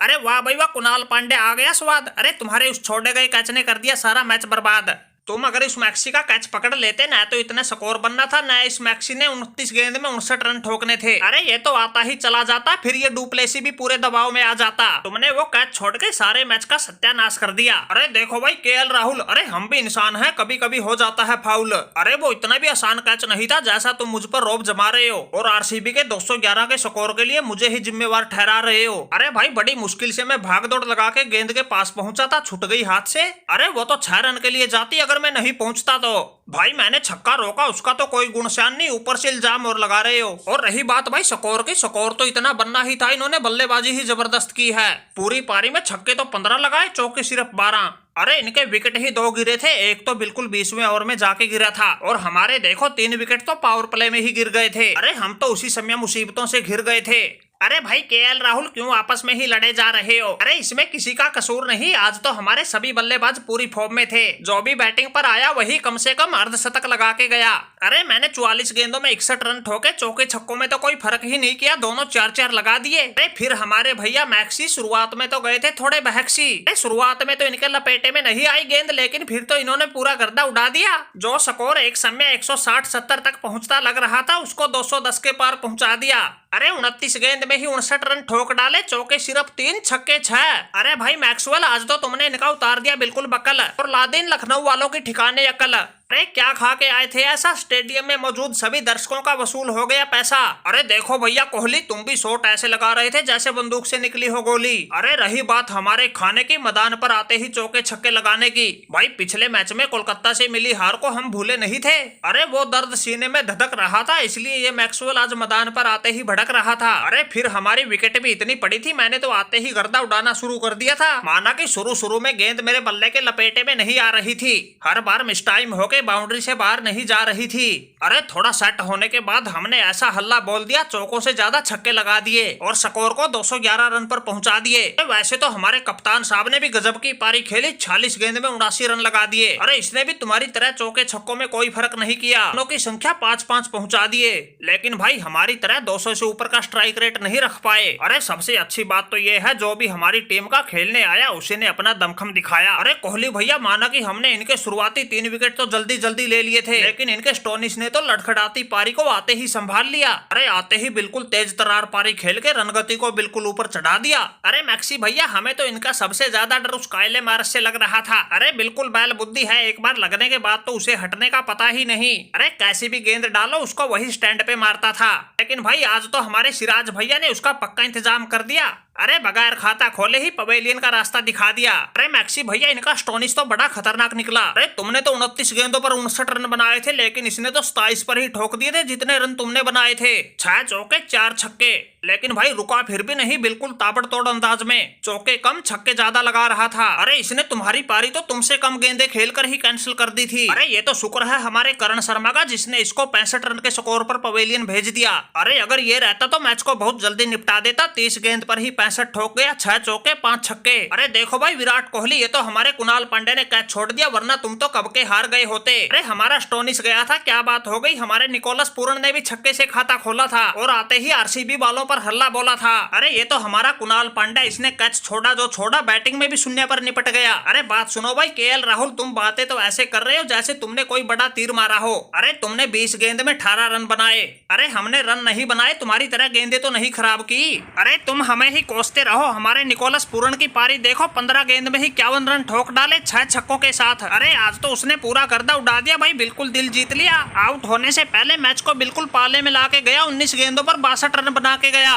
अरे वाह भाई वाह, कुणाल पांडे आ गया स्वाद। अरे तुम्हारे उस छोड़े गए कैच ने कर दिया सारा मैच बर्बाद। तुम अगर इस मैक्सी का कैच पकड़ लेते ना तो इतना स्कोर बनना था ना। इस मैक्सी ने 29 गेंद में 59 रन ठोकने थे। अरे ये तो आता ही चला जाता, फिर ये डुप्लेसी भी पूरे दबाव में आ जाता। तुमने वो कैच छोड़ के सारे मैच का सत्यानाश कर दिया। अरे देखो भाई केएल राहुल, अरे हम भी इंसान हैं, कभी कभी हो जाता है फाउल। अरे वो इतना भी आसान कैच नहीं था जैसा तुम मुझ पर रौब जमा रहे हो और आरसीबी के 211 के स्कोर के लिए मुझे ही जिम्मेवार ठहरा रहे हो। अरे भाई बड़ी मुश्किल से मैं भाग दौड़ लगा के गेंद के पास पहुंचा था, छूट गई हाथ से। अरे वो तो 6 रन के लिए जाती अगर मैं नहीं पहुंचता तो। भाई मैंने छक्का रोका, उसका तो कोई गुणशान नहीं, ऊपर से इल्जाम और लगा रहे हो। और रही बात भाई स्कोर की, स्कोर तो इतना बनना ही था, इन्होंने बल्लेबाजी ही जबरदस्त की है। पूरी पारी में छक्के तो 15 लगाए, चौके सिर्फ 12। अरे इनके विकेट ही 2 गिरे थे, एक तो बिल्कुल 20वें ओवर में जाके गिरा था और हमारे देखो 3 विकेट तो पावर प्ले में ही गिर गए थे। अरे हम तो उसी समय मुसीबतों से घिर गए थे। अरे भाई केएल राहुल क्यों आपस में ही लड़े जा रहे हो? अरे इसमें किसी का कसूर नहीं, आज तो हमारे सभी बल्लेबाज पूरी फॉर्म में थे। जो भी बैटिंग पर आया वही कम से कम अर्धशतक लगा के गया। अरे मैंने 44 गेंदों में 61 रन ठोके, चौके छक्कों में तो कोई फर्क ही नहीं किया, दोनों 4-4 लगा दिए। अरे फिर हमारे भैया मैक्सी शुरुआत में तो गए थे थोड़े बहकसी। शुरुआत में तो इनके लपेटे में नहीं आई गेंद, लेकिन फिर तो इन्होंने पूरा गर्दा उड़ा दिया। जो स्कोर एक समय 160-70 तक पहुंचता लग रहा था उसको 210 के पार पहुंचा दिया। अरे 29 गेंद में ही 59 रन ठोक डाले, चौके सिर्फ 3, छक्के 6। अरे भाई मैक्सवेल आज तो तुमने इनका उतार दिया बिल्कुल बकल और लादेन लखनऊ वालों की ठिकाने अकल। अरे क्या खा के आए थे ऐसा? स्टेडियम में मौजूद सभी दर्शकों का वसूल हो गया पैसा। अरे देखो भैया कोहली, तुम भी शॉट ऐसे लगा रहे थे जैसे बंदूक से निकली हो गोली। अरे रही बात हमारे खाने की, मैदान पर आते ही चौके छक्के लगाने की, भाई पिछले मैच में कोलकाता से मिली हार को हम भूले नहीं थे। अरे वो दर्द सीने में धधक रहा था, इसलिए ये मैक्सवेल आज मैदान पर आते ही भड़क रहा था। अरे फिर हमारी विकेट भी इतनी पड़ी थी, मैंने तो आते ही गर्दा उड़ाना शुरू कर दिया था। माना कि शुरू में गेंद मेरे बल्ले के लपेटे में नहीं आ रही थी, हर बार मिस टाइम होके बाउंड्री से बाहर नहीं जा रही थी। अरे थोड़ा सेट होने के बाद हमने ऐसा हल्ला बोल दिया, चौकों से ज्यादा छक्के लगा दिए और स्कोर को 211 रन पर पहुंचा दिए। वैसे तो हमारे कप्तान साहब ने भी गजब की पारी खेली, 46 गेंद में 79 रन लगा दिए। अरे इसने भी तुम्हारी तरह चौके छक्कों में कोई फर्क नहीं किया, रनों की संख्या 5-5 पहुंचा दिए, लेकिन भाई हमारी तरह 200 से ऊपर का स्ट्राइक रेट नहीं रख पाए। अरे सबसे अच्छी बात तो ये है जो भी हमारी टीम का खेलने आया उसी ने अपना दमखम दिखाया। अरे कोहली भैया, माना कि हमने इनके शुरुआती 3 विकेट तो जल्दी जल्दी ले लिए थे, लेकिन इनके स्टोनिस ने तो लड़खड़ाती पारी को आते ही संभाल लिया। अरे आते ही बिल्कुल तेज तरार पारी खेल के रनगति को बिल्कुल ऊपर चढ़ा दिया। अरे मैक्सी भैया, हमें तो इनका सबसे ज्यादा डर उस कायले मारस से लग रहा था। अरे बिल्कुल बैल बुद्धि है, एक बार लगने के बाद तो उसे हटने का पता ही नहीं। अरे कैसी भी गेंद डालो उसको वही स्टैंड पे मारता था, लेकिन भाई आज तो हमारे सिराज भैया ने उसका पक्का इंतजाम कर दिया। अरे बगैर खाता खोले ही पवेलियन का रास्ता दिखा दिया। अरे मैक्सी भैया, इनका स्टोनिस तो बड़ा खतरनाक निकला। अरे तुमने तो 29 गेंदों पर 59 रन बनाए थे, लेकिन इसने तो 27 पर ही ठोक दिए थे जितने रन तुमने बनाए थे। 6 चौके 4 छक्के, लेकिन भाई रुका फिर भी नहीं, बिल्कुल ताबड़तोड़ अंदाज में चौके कम छक्के ज्यादा लगा रहा था। अरे इसने तुम्हारी पारी तो तुमसे कम गेंदे खेलकर ही कैंसिल कर दी थी। अरे ये तो शुक्र है हमारे करण शर्मा का जिसने इसको 65 रन के स्कोर पर पवेलियन भेज दिया। अरे अगर ये रहता तो मैच को बहुत जल्दी निपटा देता, 30 गेंद पर ही 65 ठोक गया, 6 चौके 5 छक्के। अरे देखो भाई विराट कोहली, ये तो हमारे कुणाल पांडे ने कैच छोड़ दिया, वरना तुम तो कब के हार गए होते। अरे हमारा स्टोनिस गया था, क्या बात हो गई, हमारे निकोलस पूरन ने भी छक्के से खाता खोला था और आते ही आरसीबी वालों पर हल्ला बोला था। अरे ये तो हमारा कुणाल पांड्या, इसने कैच छोड़ा जो छोड़ा, बैटिंग में भी शून्य पर निपट गया। अरे बात सुनो भाई केएल राहुल, तुम बातें तो ऐसे कर रहे हो जैसे तुमने कोई बड़ा तीर मारा हो। अरे तुमने 20 गेंद में 18 रन बनाए, अरे हमने रन नहीं बनाए, तुम्हारी तरह गेंदे तो नहीं खराब की। अरे तुम हमें ही कोसते रहो। हमारे निकोलस पूरन की पारी देखो, 15 गेंद में ही 51 रन ठोक डाले 6 छक्कों के साथ। अरे आज तो उसने पूरा गर्दा उड़ा दिया भाई, बिल्कुल दिल जीत लिया। आउट होने से पहले मैच को बिल्कुल पाले में ला के गया, 19 गेंदों पर 62 रन बना के गया।